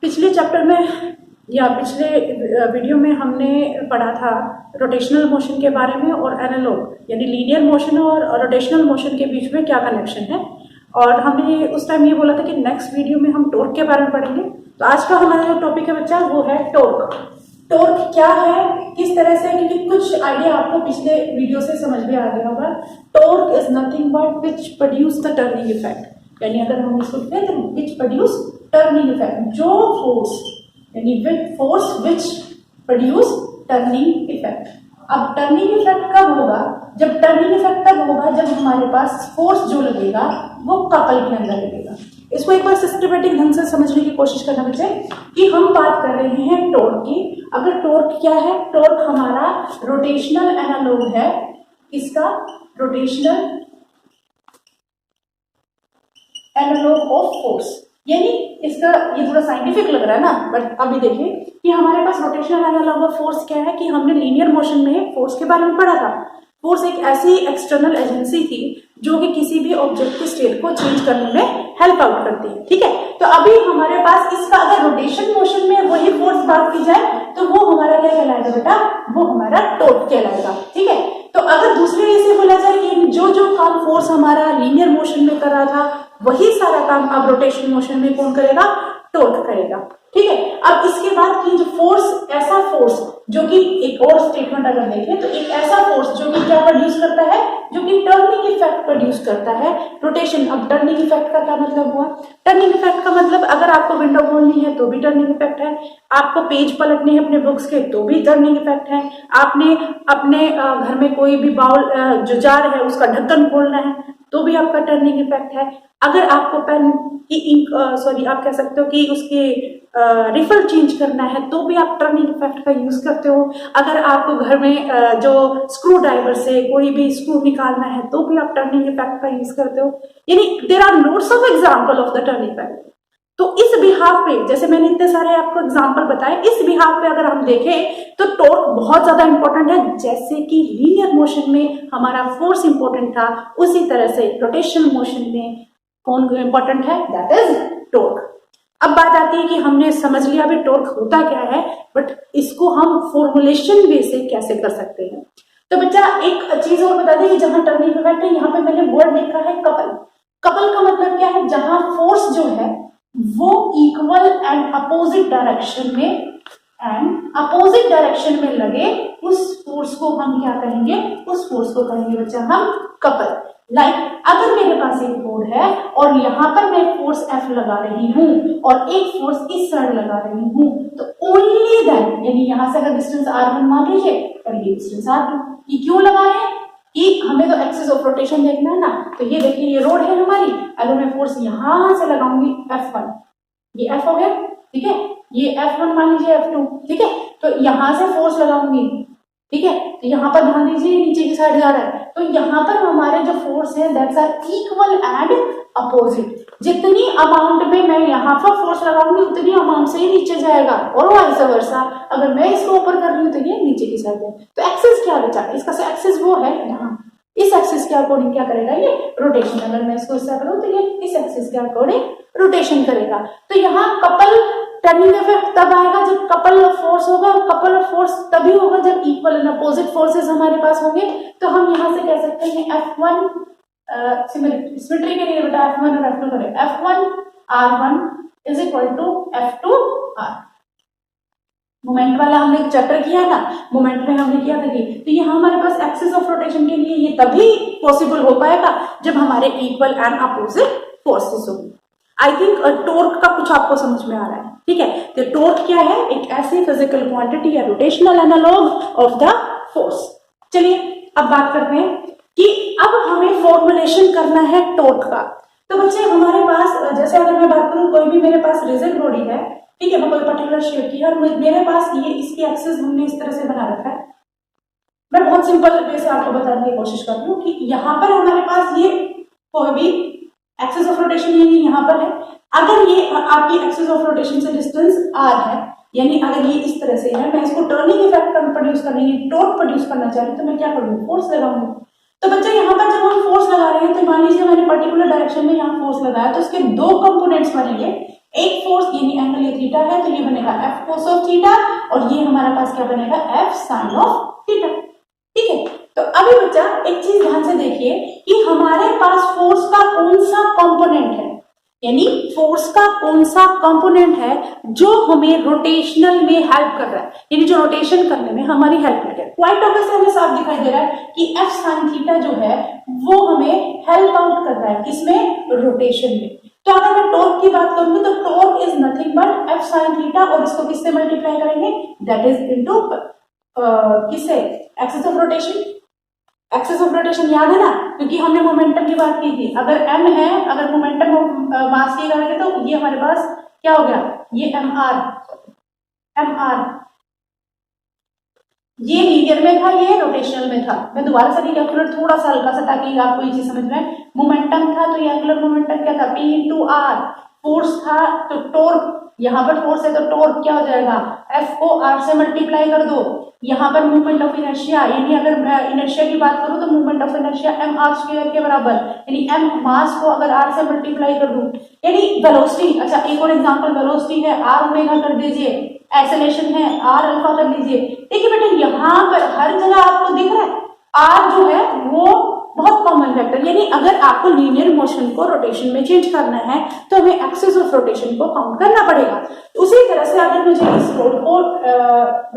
पिछले चैप्टर में या पिछले वीडियो में हमने पढ़ा था रोटेशनल मोशन के बारे में और एनालॉग यानी लीनियर मोशन और रोटेशनल मोशन के बीच में क्या कनेक्शन है। और हमने उस टाइम ये बोला था कि नेक्स्ट वीडियो में हम टॉर्क के बारे में पढ़ेंगे। तो आज का हमारा जो टॉपिक है बच्चा वो है टॉर्क। टॉर्क क्या है, किस तरह से, क्योंकि कुछ आइडिया आपको पिछले वीडियो से समझ में आ गया होगा। Torque is nothing but which produce the turning effect, यानी अगर हम इसको कहें तो विच प्रोड्यूस टर्निंग इफेक्ट, जो फोर्स यानी force which produce turning effect. अब टर्निंग इफेक्ट कब होगा? जब टर्निंग इफेक्ट तब होगा जब हमारे पास फोर्स जो लगेगा वो कपल के अंदर लगेगा। इसको एक बार सिस्टमेटिक ढंग से समझने की कोशिश करना बच्चे कि हम बात कर रहे हैं टॉर्क की। अगर टॉर्क क्या है? टॉर्क हमारा रोटेशनल एनालॉग है। इसका रोटेशनल एनालॉग ऑफ फोर्स, यानी इसका ये थोड़ा साइंटिफिक लग रहा है ना, बट अभी देखिए कि हमारे पास रोटेशनल एनालॉग ऑफ फोर्स क्या है कि हमने लीनियर मोशन में फोर्स के बारे में पढ़ा था। फोर्स एक ऐसी एक्सटर्नल एजेंसी थी जो कि किसी भी ऑब्जेक्ट के स्टेट को चेंज करने में हेल्प आउट करती है। ठीक है, तो अभी हमारे पास इसका अगर रोटेशन मोशन में वही फोर्स बात की जाए तो वो हमारा क्या कहलाएगा बेटा? वो हमारा टॉर्क कहलाएगा। ठीक है, तो अगर दूसरे वे से बोला जाए कि जो काम फोर्स हमारा लीनियर मोशन में कर रहा था वही सारा काम अब रोटेशन मोशन में कौन करेगा? टॉर्क करेगा। ठीक है, अब इसके बाद की जो फोर्स, ऐसा फोर्स जो कि एक और स्टेटमेंट अगर देखें तो एक ऐसा फोर्स जो कि क्या प्रोड्यूस करता है? जो कि टर्निंग इफेक्ट प्रोड्यूस करता है रोटेशन। अब टर्निंग इफेक्ट का क्या मतलब हुआ? टर्निंग इफेक्ट का मतलब अगर आपको विंडो खोलनी है तो भी टर्निंग इफेक्ट है, आपको पेज पलटने हैं अपने बुक्स के तो भी टर्निंग इफेक्ट है, आपने अपने घर में कोई भी बाउल जो जार है उसका ढक्कन खोलना है तो भी आपका टर्निंग इफेक्ट है, अगर आपको पेन की इंक आप कह सकते हो कि उसके रिफिल चेंज करना है तो भी आप टर्निंग इफेक्ट का यूज करते हो, अगर आपको घर में जो स्क्रू ड्राइवर से कोई भी स्क्रू निकालना है तो भी आप टर्निंग इफेक्ट का यूज करते हो। यानी there are lots of example of the turning effect. तो इस बिहाफ पे, जैसे मैंने इतने सारे आपको एग्जांपल बताए, इस बिहाफ पे अगर हम देखें तो टॉर्क बहुत ज्यादा इंपॉर्टेंट है। जैसे कि लीनियर मोशन में हमारा फोर्स इंपॉर्टेंट था, उसी तरह से रोटेशनल मोशन में कौन इंपॉर्टेंट है? That is torque. अब बात आती है कि हमने समझ लिया भी टॉर्क होता क्या है, बट इसको हम फॉर्मुलेशन वे से कैसे कर सकते हैं। तो बच्चा एक चीज और बता दें कि जहां टर्निंग इफेक्ट है, यहाँ पे मैंने वर्ड लिखा है कपल। कपल का मतलब क्या है? जहां फोर्स जो है वो इक्वल एंड अपोजिट डायरेक्शन में लगे, उस फोर्स को हम क्या कहेंगे? उस फोर्स को कहेंगे बच्चा हम कपल। लाइक अगर मेरे पास एक बोर्ड है और यहाँ पर मैं फोर्स F लगा रही हूँ और एक फोर्स इस साइड लगा रही हूँ, तो ओनली देन, यानी यहाँ से अगर डिस्टेंस R1 मान लीजिए और ये डिस्टेंस R2, ये क्यों लगा रहे हैं कि हमें तो एक्सिस ऑफ रोटेशन देखना है ना। तो ये देखिए ये रोड है हमारी, अगर मैं फोर्स यहां से लगाऊंगी F1, ये F हो गया, ठीक है, ये F1 मान लीजिए F2, ठीक है, तो यहां से फोर्स लगाऊंगी, ठीक है, तो यहाँ पर ध्यान दीजिए नीचे की साइड जा रहा है, तो यहाँ पर हमारे जो फोर्स है that's are equal and opposite. जितनी अमाउंट में मैं यहाँ पर फोर्स लगाऊंगी उतनी अमाउंट से ही नीचे जाएगा, और वाइस वर्सा। अगर मैं इसको ऊपर कर रही हूँ तो ये नीचे की साइड है। तो एक्सिस क्या बचा? इसका एक्सिस वो है यहाँ, इस एक्सिस के अकॉर्डिंग क्या करेगा? ये रोटेशन। अगर मैं इसको इससे करूँ तो ये इस एक्सिस के अकॉर्डिंग रोटेशन करेगा। तो यहाँ कपल टर्निंग इफेक्ट तब आएगा जब कपल ऑफ फोर्स होगा, और कपल ऑफ फोर्स तभी होगा जब इक्वल एंड अपोजिट फोर्सेस हमारे पास होंगे। तो हम यहाँ से कह सकते हैं F1 सिमेट्री के लिए बेटा F1 और F2 करें, F1 R1 is equal to F2 R। Moment वाला हमने एक चैप्टर किया ना, मोमेंट में हमने किया था कि तो यहाँ हमारे पास एक्सिस ऑफ रोटेशन के लिए ये तभी पॉसिबल हो पाएगा जब हमारे इक्वल एंड अपोजिट फोर्सेस होंगे। आई थिंक टॉर्क का कुछ आपको समझ में आ रहा है, ठीक है। तो टॉर्क क्या है? एक ऐसी फिजिकल क्वांटिटी या rotational analogue of the force. चलिए अब बात करते हैं कि अब हमें फॉर्मुलेशन करना है टॉर्क का। तो बच्चे हमारे पास, जैसे अगर मैं बात करूं, कोई भी मेरे पास रिजिड बॉडी है, ठीक है, मैं कोई पर्टिकुलर शेप की है और मेरे पास ये इसकी एक्सिस हमने इस तरह से बना रखा है। मैं बहुत सिंपल वे से आपको बताने की कोशिश कर रही हूँ कि यहाँ पर हमारे पास ये कोई भी एक्सिस ऑफ रोटेशन यानी यहाँ पर है। अगर ये आपकी एक्सिस ऑफ रोटेशन से डिस्टेंस R है, यानी अगर ये इस तरह से है, मैं इसको टर्निंग इफेक्ट प्रोड्यूस करने, टॉर्क प्रोड्यूस करना चाह रही हूँ, तो मैं क्या करूँगी? फोर्स लगाऊंगी। तो बच्चे यहाँ पर जब हम फोर्स लगा रहे हैं तो मान लीजिए मैंने पर्टिकुलर डायरेक्शन में यहाँ फोर्स लगाया, तो इसके दो कंपोनेंट्स बनेंगे। एक फोर्स यानी एंगल ये थीटा है, तो ये बनेगा एफ कोस ऑफ थीटा, और ये हमारे पास क्या बनेगा, एफ साइन ऑफ थीटा। ठीक है, तो अभी बच्चा एक चीज ध्यान से देखिए कि हमारे पास फोर्स का कौन सा कंपोनेंट है, यानी फोर्स का कौन सा कंपोनेंट है जो हमें रोटेशनल में हेल्प कर रहा है, यानी जो रोटेशन करने में हमारी हेल्प कर रहा है। क्वाइट ऑब्वियसली हमें साफ दिखाई दे रहा है कि एफ साइन थीटा जो है वो हमें हेल्प आउट कर रहा है, किसमें, रोटेशन में। तो अगर मैं टॉर्क की बात करूंगी तो torque is nothing but F sine theta, और इसको किससे मल्टीप्लाई करेंगे, दैट इज इनटू किससे, axis of rotation. Axis of rotation याद है ना, क्योंकि हमने मोमेंटम की बात की थी। अगर m है, अगर मोमेंटम मास की करेंगे तो ये हमारे पास क्या हो गया, ये mr ये लीनियर में था, ये रोटेशनल में था। मैं दोबारा से कैलकुलेट थोड़ा सा हल्का सा, ताकि आपको ये चीज समझ में। मोमेंटम था तो ये एंगुलर मोमेंटम क्या था, p इंटू आर। फोर्स था तो टॉर्क, यहाँ पर फोर्स है तो टॉर्क क्या हो जाएगा, F को R से मल्टीप्लाई कर दो। यहाँ पर मूवमेंट ऑफ इनर्शिया, यानी अगर इनर्शिया की बात करूं तो movement of inertia m r square के बराबर, यानी m मास को अगर R से मल्टीप्लाई कर दूं, यानी वेलोसिटी। अच्छा एक और एग्जांपल, वेलोसिटी है r ओमेगा कर दीजिए, एक्सेलरेशन है r अल्फा कर लीजिए। देखिए बेटा यहाँ पर हर जगह आपको दिख रहा है r जो है वो बहुत कॉमन फैक्टर, यानी अगर आपको लीनियर मोशन को रोटेशन में चेंज करना है तो हमें एक्सिस ऑफ रोटेशन को काउंट करना पड़ेगा। उसी तरह से अगर मुझे इस रोड को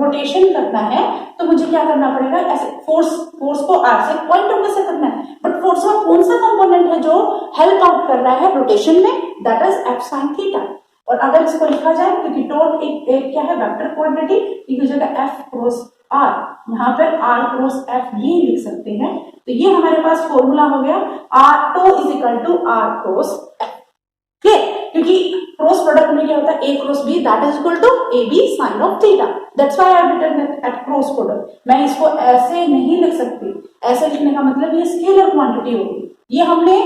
रोटेशन करना है तो मुझे क्या करना पड़ेगा, ऐसे फोर्स को आर से पॉइंट ऑफ से करना है, बट फोर्स का कौन सा कंपोनेंट है जो हेल्प आउट कर रहा है रोटेशन में, that is F sine theta. और अगर इसको लिखा जाए, क्योंकि टॉर्क एक क्या है, वेक्टर क्वांटिटी, की जगह एफ क्रॉस आर, यहाँ पर आर क्रॉस एफ भी लिख सकते हैं। तो ये हमारे पास फॉर्मूला हो गया R two is equal to R cross F. ठीक, क्योंकि क्रॉस प्रोडक्ट में क्या होता है, A cross B that is equal to A B sine of theta, that's why I have written at cross product. मैं इसको ऐसे नहीं लिख सकती, ऐसे लिखने का मतलब ये स्केलर क्वांटिटी होगी। ये हमने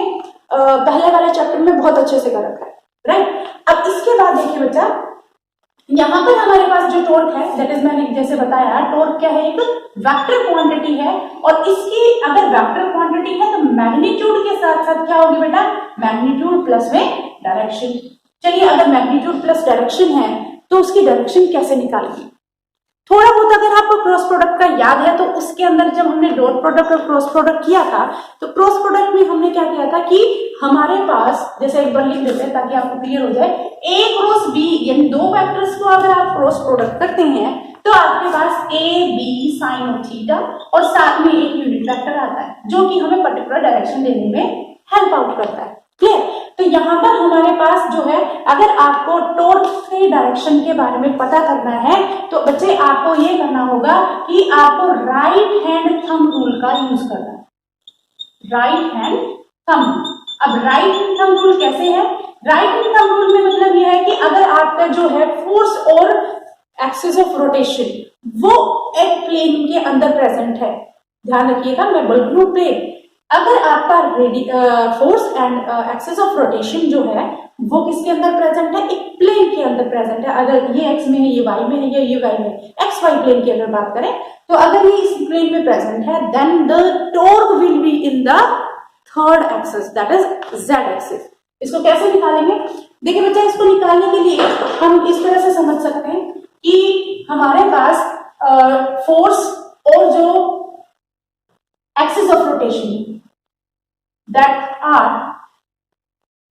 पहले वाले चैप्टर में बहुत अच्छे से कर रखा है, राइट। अब इसके बाद देखिए बच्चा, यहाँ पर हमारे पास जो टॉर्क है, दैट इज मैंने जैसे बताया, टॉर्क क्या है, एक वेक्टर क्वांटिटी है, और इसकी अगर वेक्टर क्वांटिटी है तो मैग्नीट्यूड के साथ साथ क्या होगी बेटा, मैग्नीट्यूड प्लस में डायरेक्शन। चलिए अगर मैग्नीट्यूड प्लस डायरेक्शन है तो उसकी डायरेक्शन कैसे निकालेंगे। थोड़ा बहुत अगर आपको क्रॉस प्रोडक्ट का याद है तो उसके अंदर जब हमने डॉट प्रोडक्ट और क्रॉस प्रोडक्ट किया था तो क्रॉस प्रोडक्ट में हमने क्या किया था कि हमारे पास, जैसे एक बार लिख देते हैं ताकि आपको क्लियर हो जाए, ए क्रॉस बी यानी दो वेक्टर्स को अगर आप क्रॉस प्रोडक्ट करते हैं तो आपके पास A B sine of theta और साथ में एक यूनिट वेक्टर आता है जो कि हमें पर्टिकुलर डायरेक्शन देने में हेल्प आउट करता है। क्लियर। तो यहाँ पर हमारे पास जो है, अगर आपको टॉर्क के डायरेक्शन के बारे में पता करना है तो बच्चे आपको ये करना होगा कि आपको राइट हैंड थंब रूल का यूज करना है, राइट हैंड थंब। अब राइट हैंड थंब रूल कैसे है, राइट हैंड थंब रूल में मतलब यह है कि अगर आपका जो है फोर्स और एक्सिस ऑफ रोटेशन वो एक प्लेन के अंदर प्रेजेंट है, ध्यान रखिएगा मैं बोल रही हूँ प्लेन। अगर आपका force and axis of rotation जो है वो किसके अंदर प्रेजेंट है, एक प्लेन के अंदर प्रेजेंट है। अगर ये एक्स में है, ये वाई में है, या ये वाई में, एक्स वाई प्लेन की अगर बात करें तो अगर ये इस प्लेन में प्रेजेंट है then the torque will be in the third axis that is Z axis. इसको कैसे निकालेंगे, देखिए बच्चा, इसको निकालने के लिए हम इस तरह से समझ सकते हैं कि हमारे पास फोर्स और जो axis of rotation that are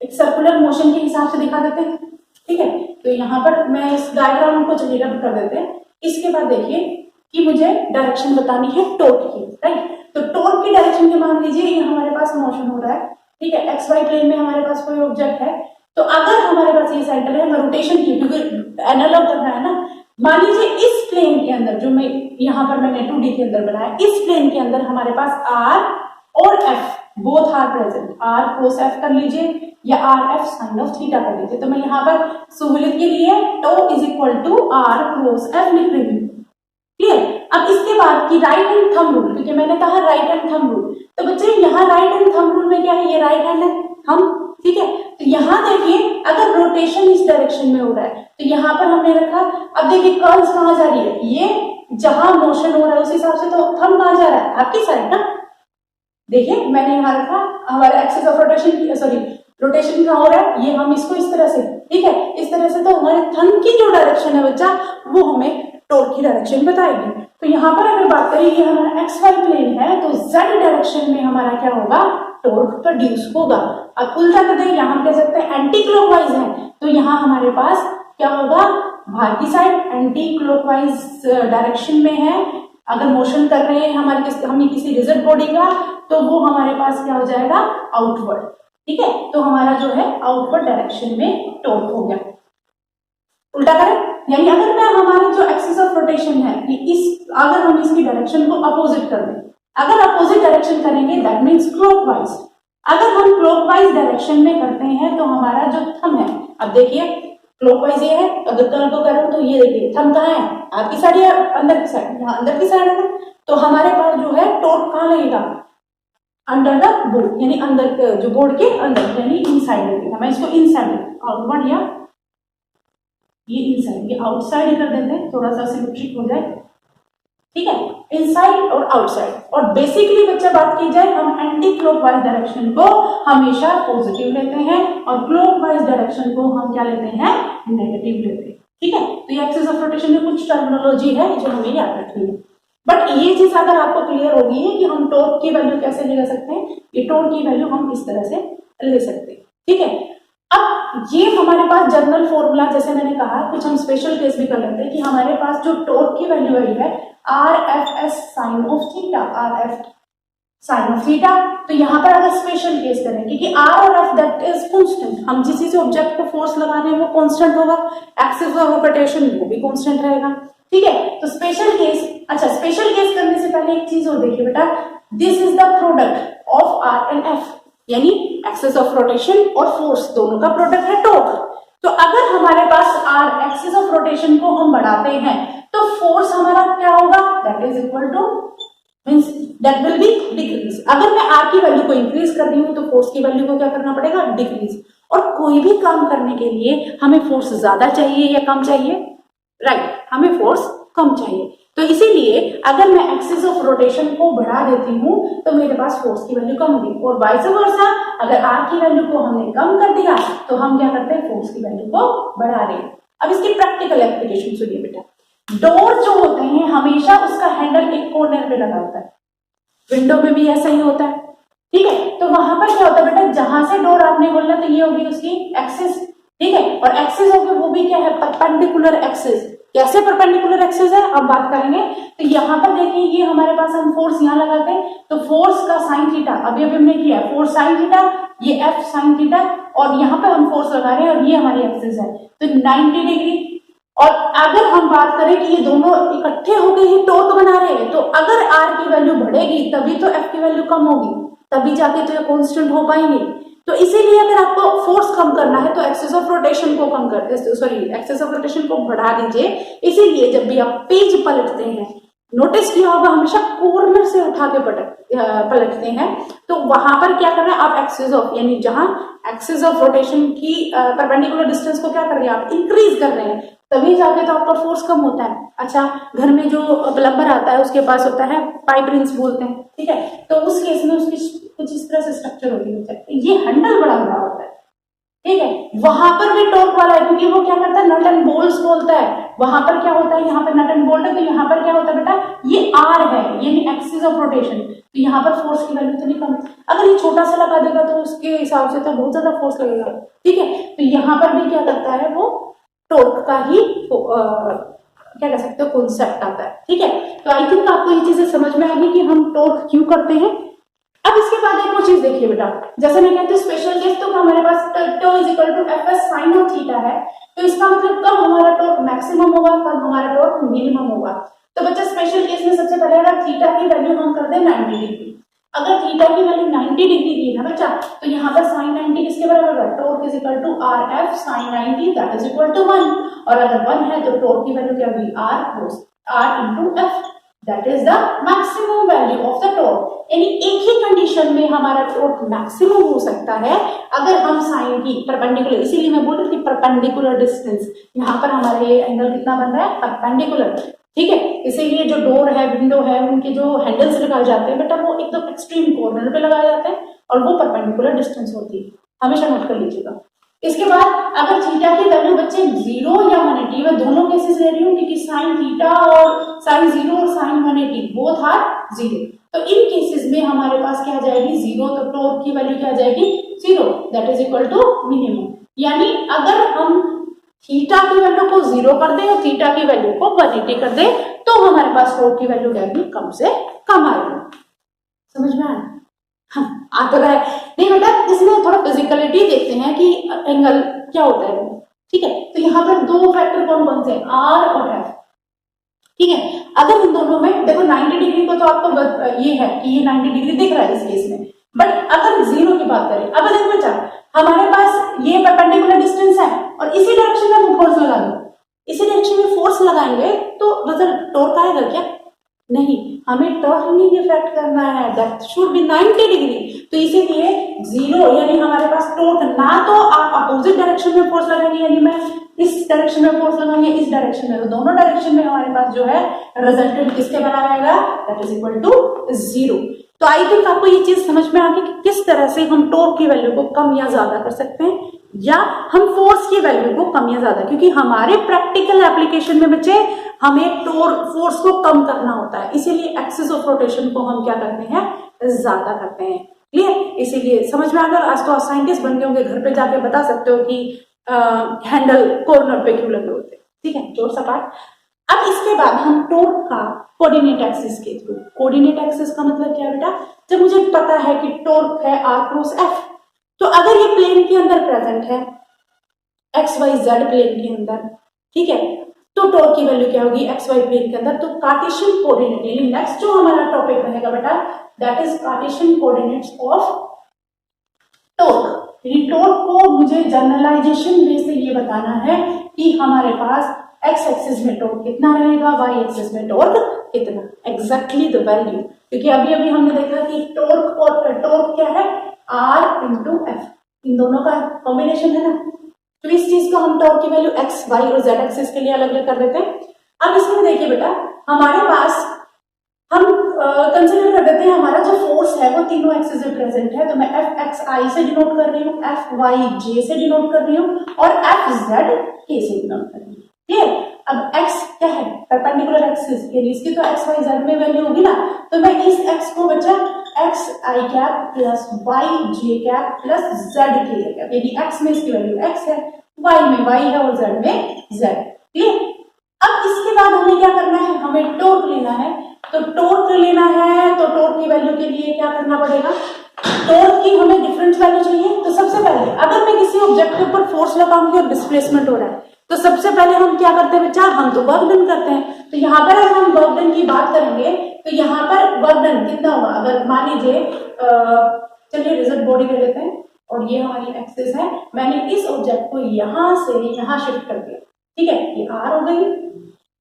एक सर्कुलर मोशन के हिसाब से दिखा देते हैं। ठीक है, तो यहाँ पर मैं इस डायग्राम को चलिए रब कर देते हैं। इसके बाद देखिए कि मुझे डायरेक्शन बतानी है टॉर्क की, राइट। तो टॉर्क की डायरेक्शन के मान लीजिए ये हमारे पास मोशन हो रहा है, ठीक है, एक्स वाई प्लेन में हमारे पास कोई ऑब्जेक्ट है। तो अगर हमारे पास ये साइकिल है, मैं रोटेशन की क्योंकि एनालॉग करना है ना, मान लीजिए इस प्लेन के अंदर जो मैं यहाँ पर मैंने 2D के अंदर बनाया, इस प्लेन के अंदर हमारे पास आर और F both are present, R cos F कर लीजिए या R F sine of theta कर लीजिए। तो मैं यहाँ पर सहूलियत के लिए tau is equal to R cos F लिख रही हूँ। क्लियर। अब इसके बाद की राइट हैंड थंब रूल, क्योंकि मैंने कहा राइट हैंड थंब रूल, तो बच्चे यहाँ राइट हैंड थंब रूल में क्या है, ये राइट हैंड है थंब, ठीक है। तो यहाँ देखिए अगर रोटेशन इस डायरेक्शन में हो रहा है तो यहाँ पर हमने रखा, अब देखिए कर्ल्स कहाँ जा रही है, ये जहां मोशन हो रहा है उस हिसाब से तो थंब कहाँ जा रहा है, आपकी साइड ना। देखिए मैंने यहाँ रखा हमारा axis of rotation, sorry rotation कहाँ हो रहा है, ये हम इसको इस तरह से, ठीक है, इस की जो डायरेक्शन है बच्चा वो हमें टॉर्क की डायरेक्शन बताएगी। तो यहाँ पर अगर बात करें ये हमारा एक्स वाई प्लेन है तो जेड डायरेक्शन में हमारा क्या होगा, टॉर्क प्रोड्यूस होगा। अब उल्टा कर दें, यहाँ हम कह सकते हैं एंटी क्लॉकवाइज है तो यहाँ हमारे पास क्या होगा, बाहर की साइड एंटी क्लॉकवाइज डायरेक्शन में है। अगर मोशन कर रहे हैं हमें किसी रिजिड बॉडी का तो वो हमारे पास क्या हो जाएगा, आउटवर्ड। ठीक है, तो हमारा जो है आउटवर्ड डायरेक्शन में टॉर्क हो गया। उल्टा करें, यानी अगर मैं हमारी जो एक्सिस ऑफ रोटेशन है अगर हम इसकी डायरेक्शन को अपोजिट कर दें, अगर अपोजिट डायरेक्शन करेंगे दैट मीन्स क्लॉकवाइज। अगर हम क्लॉकवाइज डायरेक्शन में करते हैं तो हमारा जो थंब है, अब देखिए क्लॉकवाइज ये है, अगर कर्ल को करूं तो ये देखिए थंब कहाँ है, आपकी साइड या अंदर की साइड, यहाँ अंदर की साइड है। तो हमारे पास जो है टॉर्क कहाँ लगेगा, अंडर द बोर्ड, यानी अंदर जो बोर्ड के अंदर, यानी इनसाइड लगेगा। मैं इसको इनसाइड आउटवर्ड या ये इनसाइड, ये आउटसाइड कर देते हैं, थोड़ा सा सिमेट्रिक हो जाए। ठीक है, इनसाइड और आउटसाइड। और बेसिकली बच्चा बात की जाए, हम एंटी क्लॉकवाइज डायरेक्शन को हमेशा पॉजिटिव लेते हैं और क्लॉकवाइज डायरेक्शन को हम क्या लेते हैं, नेगेटिव लेते हैं। ठीक है, तो ये एक्सिस ऑफ रोटेशन में कुछ टर्मिनोलॉजी है जो हमें याद रखनी है। बट ये चीज अगर आपको क्लियर होगी है कि हम टॉर्क की वैल्यू कैसे ले सकते हैं, ये टॉर्क की वैल्यू हम इस तरह से ले सकते हैं। ठीक है, अब ये हमारे पास जनरल फॉर्मूला, जैसे मैंने कहा कुछ हम स्पेशल केस भी कर लेते हैं कि हमारे पास जो टॉर्क की वैल्यू आई है R F S sine of theta, R F sine of theta. तो यहाँ पर अगर स्पेशल केस करें, क्योंकि आर और एफ दैट इज कांस्टेंट, हम जिस चीज ऑब्जेक्ट को फोर्स लगा रहे हैं वो कांस्टेंट होगा, एक्सिस ऑफ रोटेशन वो भी कांस्टेंट रहेगा। ठीक है, तो स्पेशल केस, अच्छा स्पेशल केस करने से पहले एक चीज और देखिए बेटा, this is the product of R and F, यानी एक्सिस ऑफ रोटेशन और फोर्स दोनों का प्रोडक्ट है टॉर्क। तो अगर हमारे पास आर एक्सिस ऑफ रोटेशन को हम बढ़ाते हैं तो फोर्स हमारा क्या होगा, that is equal to means that will be decrease. अगर मैं आर की वैल्यू को इंक्रीज कर रही हूं तो फोर्स की वैल्यू को क्या करना पड़ेगा, डिक्रीज। और कोई भी काम करने के लिए हमें फोर्स ज्यादा चाहिए या कम चाहिए, राइट, हमें फोर्स कम चाहिए। तो इसीलिए अगर मैं एक्सिस ऑफ रोटेशन को बढ़ा देती हूं तो मेरे पास फोर्स की वैल्यू कम होगी, और वाइस वर्सा अगर आर की वैल्यू को हमने कम कर दिया तो हम क्या करते हैं, फोर्स की वैल्यू को बढ़ा रहे हैं। अब इसकी प्रैक्टिकल एप्लीकेशन सुनिए बेटा, डोर जो होते हैं हमेशा उसका हैंडल एक कॉर्नर पे लगा होता है, विंडो में भी ऐसा ही होता है। ठीक है, तो वहां पर क्या होता है बेटा, जहां से डोर आपने खोलना तो ये होगी उसकी एक्सिस। ठीक है, और एक्सिस होगी वो भी क्या है, परपेंडिकुलर एक्सिस। कैसे परपेंडिकुलर एक्सिस है अब बात करेंगे। तो यहाँ पर देखिए ये हमारे पास हम फोर्स यहाँ लगाते हैं तो फोर्स का साइन थीटा अभी हमने किया, फोर्स साइन थीटा, ये एफ साइन थीटा, और यहाँ पर हम फोर्स लगा रहे हैं और ये हमारी एक्सिस है तो 90 डिग्री। और अगर हम बात करें कि ये दोनों इकट्ठे होकर ही टॉर्क बना रहे हैं तो अगर आर की वैल्यू बढ़ेगी तभी तो एफ की वैल्यू कम होगी, तभी जाके तो ये कांस्टेंट हो पाएंगे। तो इसीलिए अगर आपको फोर्स कम करना है तो एक्सिस ऑफ रोटेशन को कम कर, एक्सिस ऑफ रोटेशन को बढ़ा दीजिए। इसीलिए जब भी आप पेज पलटते हैं, नोटिस किया होगा हमेशा कॉर्नर से उठा के पलटते हैं, तो वहां पर क्या कर रहे हैं आप, एक्सिस ऑफ यानी जहां एक्सिस ऑफ रोटेशन की परपेंडिकुलर डिस्टेंस को क्या कर रहे हैं आप, इंक्रीज कर रहे हैं, तभी जाके तो आपका फोर्स कम होता है। अच्छा, घर में जो प्लम्बर आता है उसके पास होता है पाइप रिंग्स बोलते हैं, ठीक है, तो उस केस में उसकी कुछ इस तरह से स्ट्रक्चर होती है, ये हैंडल बड़ा बड़ा होता है। ठीक है, वहां पर भी टॉर्क वाला है क्योंकि वो क्या करता है, नट एंड बोल्ट्स बोलता है। वहां पर क्या होता है, यहाँ पर नट एंड बोल्ट है, तो यहाँ पर क्या होता है बेटा, ये आर है, ये एक्सिस ऑफ रोटेशन, तो यहाँ पर फोर्स की वैल्यू तो नहीं कम। अगर ये छोटा सा लगा देगा तो उसके हिसाब से तो बहुत ज्यादा फोर्स लगेगा। ठीक है, तो यहाँ पर भी क्या करता है, वो टॉर्क का ही क्या कह सकते हो कॉन्सेप्ट आता है। ठीक है, तो आई थिंक आपको ये चीजें समझ में आ गई कि हम टॉर्क क्यों करते हैं। अब इसके बाद एक और चीज देखिए बेटा, जैसे मैं कहती हूँ स्पेशल केस, तो हमारे पास tau is equal to F S sine of theta है, तो इसका मतलब कब हमारा टॉर्क मैक्सिमम होगा, कब हमारा टॉर्क मिनिमम होगा। तो बच्चा स्पेशल केस में सबसे पहले अगर थीटा की वैल्यू हम कर दें 90 डिग्री, अगर थीटा की वैल्यू 90 डिग्री दी ना बच्चा, तो यहाँ पर साइन 90 किसके बराबर है, torque is equal to R F sine 90 that is equal to 1, और अगर 1 है तो टॉर्क की वैल्यू क्या होगी, R into F that is the maximum value of the torque. यानी एक ही कंडीशन में हमारा टॉर्क मैक्सिमम हो सकता है अगर हम साइन की परपेंडिकुलर, इसीलिए मैं बोल रही थी परपेंडिकुलर डिस्टेंस, यहाँ पर हमारा ये एंगल कितना बन रहा है, परपेंडिकुलर। ठीक है, इसीलिए जो डोर है, विंडो है, उनके जो हैंडल्स लगाए जाते हैं बेटा वो एकदम एक्सट्रीम कॉर्नर पे लगाए जाते हैं और वो परपेंडिकुलर डिस्टेंस होती है, हमेशा नोट कर लीजिएगा। इसके बाद अगर थीटा की वैल्यू बच्चे 0 या 180, मैं दोनों केसेस ले रही हूँ क्योंकि साइन थीटा और साइन 0 और साइन 180 बोथ आर 0, तो इन केसेस में हमारे पास क्या आ जाएगी 0, तो टॉर्क की वैल्यू क्या आ जाएगी 0, that is equal to minimum. यानी अगर हम थीटा की वैल्यू को 0 कर दें और थीटा की वैल्यू को 180 कर दें तो हमारे पास टॉर्क की वैल्यू क्या आएगी, कम से कम आएगी। समझ में आया? आ तो रहा है नहीं बेटा, इसमें थोड़ा फिजिकलिटी देखते हैं कि एंगल क्या होता है। ठीक है, तो यहाँ पर दो फैक्टर कौन कौन से, आर और एफ। ठीक है, अगर इन दोनों में देखो 90 डिग्री को तो आपको ये है कि ये 90 डिग्री दिख रहा है इस केस में, बट अगर 0 की बात करें, अब देखो बच्चा हमारे पास ये परपेंडिकुलर डिस्टेंस है और इसी डायरेक्शन में हम फोर्स लगा दो, इसी डायरेक्शन में फोर्स लगाएंगे तो मतलब टॉर्क आएगा क्या? नहीं, हमें टर्निंग इफेक्ट करना है, दैट शुड बी 90 डिग्री। तो इसीलिए 0 यानी हमारे पास टॉर्क ना तो आप अपोजिट डायरेक्शन में फोर्स लगाएंगे, यानी मैं इस डायरेक्शन में फोर्स लगाएंगे इस डायरेक्शन में, तो दोनों डायरेक्शन में हमारे पास जो है रिजल्टेंट किसके बराबर आएगा, दैट इज इक्वल टू 0। तो आई थिंक आपको ये चीज समझ में आ गई कि किस तरह से हम टॉर्क की वैल्यू को कम या ज्यादा कर सकते हैं, या हम फोर्स की वैल्यू को कम या ज्यादा, क्योंकि हमारे प्रैक्टिकल एप्लीकेशन में बच्चे हमें टॉर्क फोर्स को कम करना होता है, इसीलिए एक्सिस ऑफ रोटेशन को हम क्या करते हैं, ज्यादा करते हैं। क्लियर? इसीलिए समझ में आ गया। आज तो आप साइंटिस्ट बन गए होंगे, घर पे जाके बता सकते हो कि हैंडल कॉर्नर पे क्यों लगे होते। ठीक है, जोर सपाट। अब इसके बाद हम टॉर्क का कोऑर्डिनेट एक्सिस के थ्रू, कोऑर्डिनेट एक्सिस का मतलब क्या बेटा, जब मुझे पता है कि टॉर्क है r क्रॉस f, तो अगर ये प्लेन के अंदर प्रेजेंट है एक्स वाई जेड प्लेन के अंदर, ठीक है, तो टॉर्क की वैल्यू क्या होगी एक्स वाई प्लेन के अंदर, तो कार्टेशियन कोऑर्डिनेट यानी नेक्स्ट जो हमारा टॉपिक रहेगा बेटा that is Cartesian coordinates of torque. Torque को मुझे जनरलाइजेशन वे से ये बताना है कि हमारे पास एक्स एक्सिस में टॉर्क कितना रहेगा, वाई एक्सिस में टॉर्क कितना, एग्जैक्टली द वैल्यू, क्योंकि अभी अभी हमने देखा कि टॉर्क और टॉर्क क्या है आर इंटू एफ, इन दोनों का कॉम्बिनेशन है ना, तो इस चीज को हम टॉर्क की वैल्यू एक्स वाई और जेड एक्सिस के लिए अलग अलग कर देते हैं। अब इसमें देखिए बेटा हमारे पास हम कंसिडर कर देते हैं हमारा जो फोर्स है वो तीनों एक्सिस में प्रेजेंट है, तो मैं एफ एक्स आई से डिनोट कर रही हूँ, एफ वाई जे से डिनोट कर रही हूँ और एफ जेड के से डिनोट कर रही हूँ। क्लियर? अब x क्या है, परपेंडिकुलर एक्सिस, यानी इसकी तो x y z में वैल्यू होगी ना, तो मैं इस x को बच्चा x i cap plus y j cap plus z k cap, यानी x में इसकी वैल्यू x है, y में y है और z में z। क्लियर? अब इसके बाद हमें क्या करना है, हमें टॉर्क लेना है, तो टॉर्क लेना है तो टॉर्क की वैल्यू के लिए क्या करना पड़ेगा, टॉर्क की हमें डिफरेंट वैल्यू चाहिए। तो सबसे पहले अगर मैं किसी ऑब्जेक्ट के ऊपर फोर्स लगाऊंगी और डिस्प्लेसमेंट हो रहा है, तो सबसे पहले हम क्या करते हैं बच्चा, हम तो वर्क डन करते हैं। तो यहाँ पर अगर हम वर्क डन की बात करेंगे तो यहाँ पर वर्क डन कितना होगा, अगर मान लीजिए चलिए रिजल्ट बॉडी ले लेते हैं और ये हमारी एक्सिस है, मैंने इस ऑब्जेक्ट को यहाँ से यहाँ शिफ्ट कर दिया, ठीक है, ये आर हो गई,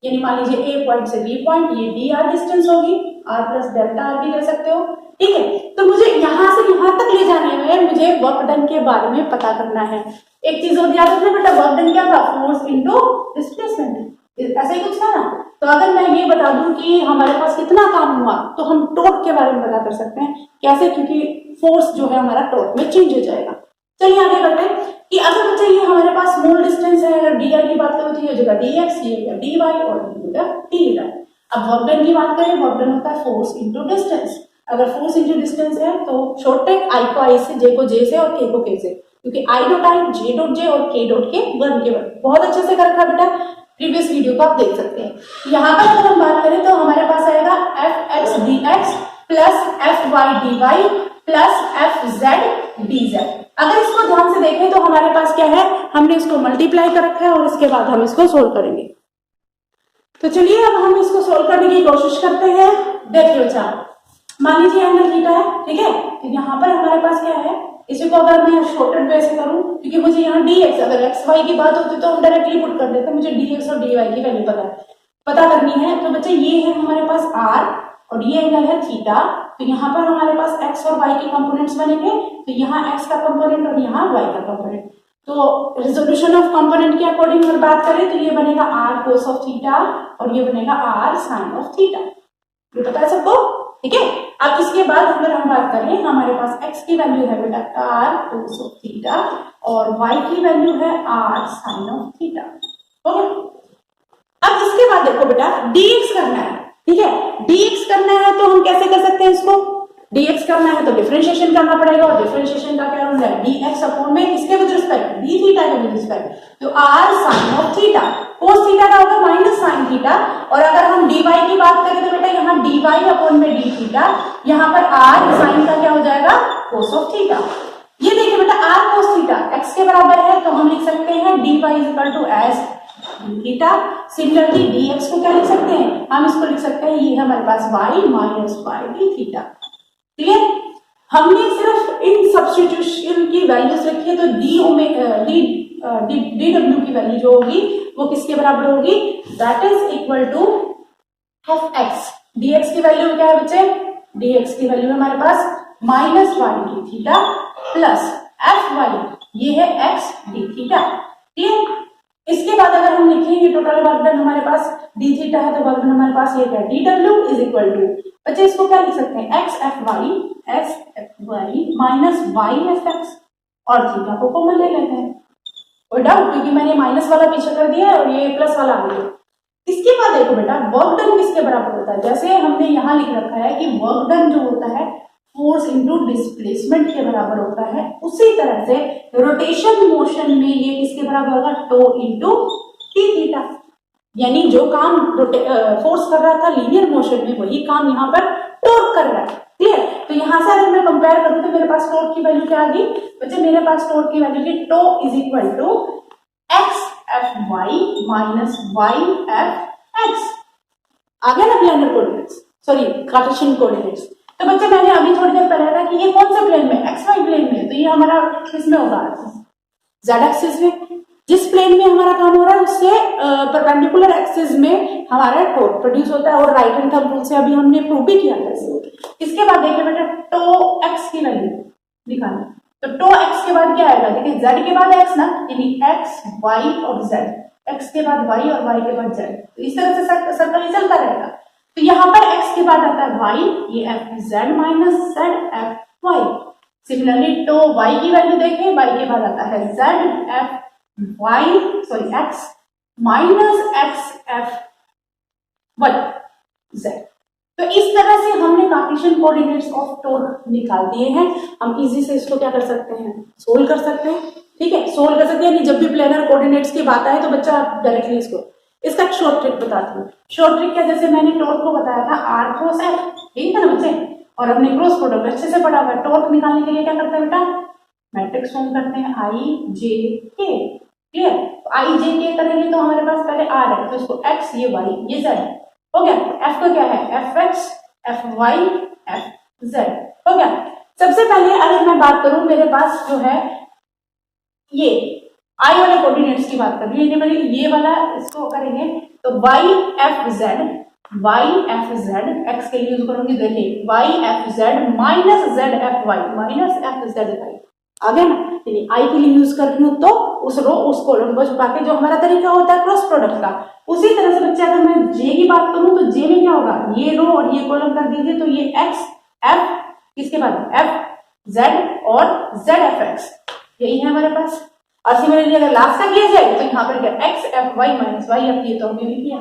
यानी मान लीजिए ए पॉइंट से बी पॉइंट, ये डी आर डिस्टेंस होगी, आर प्लस डेल्टा आर भी कर सकते हो। ठीक है, तो मुझे यहाँ से यहाँ तक ले जाने में मुझे वर्क डन के बारे में पता करना है। एक चीज और याद रखना बेटा, वर्क डन क्या था, फोर्स इनटू डिस्प्लेसमेंट, ऐसा ही कुछ था ना। तो अगर मैं ये बता दूं कि हमारे पास कितना काम हुआ, तो हम टॉर्क के बारे में पता कर सकते हैं। कैसे? क्योंकि फोर्स जो है हमारा टॉर्क में चेंज हो जाएगा। चलिए आगे बढ़ते हैं कि अगर बच्चा ये हमारे पास स्मॉल डिस्टेंस है, अगर डी आर की बात करें तो ये हो जाएगा डी एक्स, ये हो जाएगा डी वाई और ये हो जाएगा डी वाई। अब वर्क डन की बात करें, वर्क डन होता है फोर्स इनटू डिस्टेंस। अगर फोर्स इनटू डिस्टेंस है तो शॉर्ट टेक आई को आई से, जे को जे से और के को के से, क्योंकि I dot I, J dot J और के डॉट के वन के वन। बहुत अच्छे से कर रखा बेटा, प्रीवियस वीडियो को आप देख सकते हैं। यहाँ पर अगर हम बात करें तो हमारे पास आएगा F X D X plus F Y D Y plus F Z D Z. अगर इसको ध्यान से देखें तो हमारे पास क्या है, हमने इसको मल्टीप्लाई कर रखा है और इसके बाद हम इसको सोल्व करेंगे। तो चलिए अब हम इसको सोल्व करने की कोशिश करते हैं। देखिए बच्चा, मान लीजिए एंगल थीटा है, ठीक है, तो यहाँ पर हमारे पास क्या है, इसी को अगर मैं शॉर्टेड वे से करूं, क्योंकि मुझे यहाँ dx, अगर एक्स वाई की बात होती तो हम डायरेक्टली पुट कर देते, मुझे dx और dy की वैल्यू पता करनी है। तो बच्चे ये है हमारे पास r और ये एंगल है थीटा, तो यहाँ पर हमारे पास x और y के कंपोनेंट्स बनेंगे, तो यहाँ x का कंपोनेंट और यहाँ y का कंपोनेंट। तो रिजोल्यूशन ऑफ कंपोनेंट के अकॉर्डिंग अगर बात करें तो ये बनेगा r cos ऑफ थीटा और ये बनेगा r sin ऑफ थीटा। ये पता है सबको? ठीक है। अब इसके बाद अगर हम बात करें, हमारे पास x की वैल्यू है बेटा r cos ऑफ थीटा और y की वैल्यू है r sin of theta. Okay, अब इसके बाद देखो बेटा dx करना है, ठीक है। dx करना है तो हम कैसे कर सकते हैं इसको, dx करना है तो डिफरेंशिएशन करना पड़ेगा, और डिफरेंशिएशन का क्या रूल है, dx अपॉन में किसके विद रिस्पेक्ट, d थीटा के विद रिस्पेक्ट, तो r sin of theta cos theta का होगा माइनस sin थीटा, और अगर हम dy की बात करें तो बेटा यहाँ dy अपॉन में d थीटा, यहाँ पर r sin का क्या हो जाएगा cos ऑफ थीटा। ये देखिए बेटा r cos थीटा x के बराबर है तो हम लिख सकते हैं dy equal to S theta. Similarly dx को क्या लिख सकते हैं, हम इसको लिख सकते हैं, ये है हमारे पास y minus y d theta. Clear, हमने सिर्फ इन सब्स्टिट्यूशन की वैल्यूज रखी है, तो डी डब्ल्यू की वैल्यू जो होगी वो किसके बराबर होगी, that is equal to F X. dx की वैल्यू क्या है बच्चे, dx की वैल्यू हमारे पास minus Y D theta plus F Y, ये है एक्स डी थीटा। क्लियर, इसके बाद अगर हम लिखेंगे टोटल वर्क डन हमारे पास डी थीटा है, तो वर्क डन हमारे पास ये है D W is equal to, बच्चे इसको क्या लिख सकते हैं, X F Y minus Y F X, और थीटा को कॉमन ले लेते हैं, कोई डाउट, क्योंकि मैंने माइनस वाला पीछे कर दिया है और ये प्लस वाला आ गया। इसके बाद देखो बेटा वर्क डन किसके बराबर होता है, जैसे हमने यहाँ लिख रखा है कि वर्क डन जो होता है फोर्स इनटू डिस्प्लेसमेंट के बराबर होता है, उसी तरह से रोटेशन मोशन में ये किसके बराबर होगा, टो इनटू टी थीटा, यानी जो काम फोर्स कर रहा था लीनियर मोशन में वही काम यहाँ पर टॉर्क कर रहा है। क्लियर, तो यहाँ से अगर मैं कंपेयर करूँ तो मेरे पास टॉर्क की वैल्यू क्या आ गई बच्चे, मेरे पास टॉर्क की वैल्यू की tau is equal to X F Y minus Y F X. आ गया ना planar coordinates, sorry Cartesian coordinates. तो बच्चे मैंने अभी थोड़ी देर पहले था कि ये कौन से प्लेन में, एक्स वाई प्लेन में, तो ये हमारा किसमें होगा, जेड एक्सिस में। जिस प्लेन में हमारा काम हो रहा है उससे परपेंडिकुलर एक्सिस में हमारा टॉर्क प्रोड्यूस होता है, और राइट हैंड थंब रूल से अभी हमने प्रूव भी किया था इसको। इसके बाद देखिए बेटा टो एक्स की वैल्यू निकालना, तो टो एक्स के बाद क्या आएगा, देखिए जेड के बाद एक्स ना, यानी एक्स वाई और जेड, एक्स के बाद वाई और वाई के बाद जेड, तो इस तरह से सर्कल ही चलता रहेगा। तो यहाँ पर x के बाद आता है y, ये F Z minus Z F Y. Similarly tau y की वैल्यू देखें, y के बाद आता है Z F Y sorry x minus X F Y Z. तो इस तरह से हमने कार्टेशियन कोऑर्डिनेट्स ऑफ टॉर्क निकाल दिए हैं। हम इजी से इसको क्या कर सकते हैं, सोल्व कर सकते हैं। ठीक है, सोल्व कर सकते हैं, जब भी प्लेनर कोऑर्डिनेट्स की बात आए तो बच्चा डायरेक्टली इसका एक शॉर्ट ट्रिक बताती हूँ। शॉर्ट ट्रिक क्या, जैसे मैंने टॉर्क को बताया था आर क्रॉस एफ, यही था ना बच्चे, और अपने क्रॉस प्रोडक्ट अच्छे से पढ़ा हुआ है। टॉर्क निकालने के लिए क्या करते हैं बेटा, मैट्रिक्स फॉर्म करते हैं आई जे के। क्लियर, आई जे के करेंगे तो हमारे पास पहले आर है, तो इसको एक्स, ये वाई, ये जेड हो गया। एफ का क्या है, F X F Y F Z हो गया। सबसे पहले अगर मैं बात करूं, मेरे पास जो है ये आई वाले कोऑर्डिनेट्स की बात कर रही है, ये वाला इसको करेंगे तो वाई एफ जेड एक्स के लिए यूज करूंगी, देखिए Y F Z minus Z F Y minus F Z Y आ गया ना। यानी आई के लिए यूज कर रही हूँ तो उस रो उस कॉलम को छुपा के, जो हमारा तरीका होता है क्रॉस प्रोडक्ट का, उसी तरह से बच्चे अगर मैं जे की बात करूं तो जे में क्या होगा, ये रो और ये कॉलम कर दीजिए, तो ये एक्स एफ किसके बाद एफ जेड और जेड एफ एक्स, यही है हमारे पास। और सिमिलरली अगर लास्ट का किया जाए तो यहाँ पर क्या X F Y minus Y F, ये तो हमने भी किया।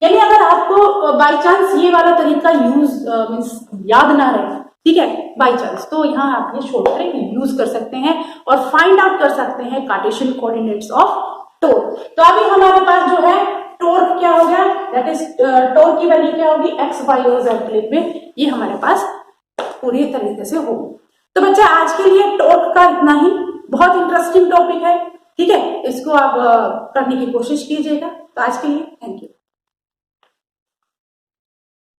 यानी अगर आपको बाई चांस ये वाला तरीका यूज मीन्स याद ना रहे, ठीक है, बाई चांस, तो यहाँ आप ये शॉर्ट ट्रिक यूज कर सकते हैं और फाइंड आउट कर सकते हैं कार्टेशियन कोऑर्डिनेट्स ऑफ टॉर्क। तो अभी हमारे पास जो है टॉर्क क्या हो गया, दैट इज टॉर्क की वैल्यू क्या होगी, एक्स वाई और जेड प्लेन में, ये हमारे पास पूरी तरीके से होगी। तो बच्चा आज के लिए टॉर्क का इतना ही, बहुत इंटरेस्टिंग टॉपिक है, ठीक है, इसको आप करने की कोशिश कीजिएगा। तो आज के लिए थैंक यू।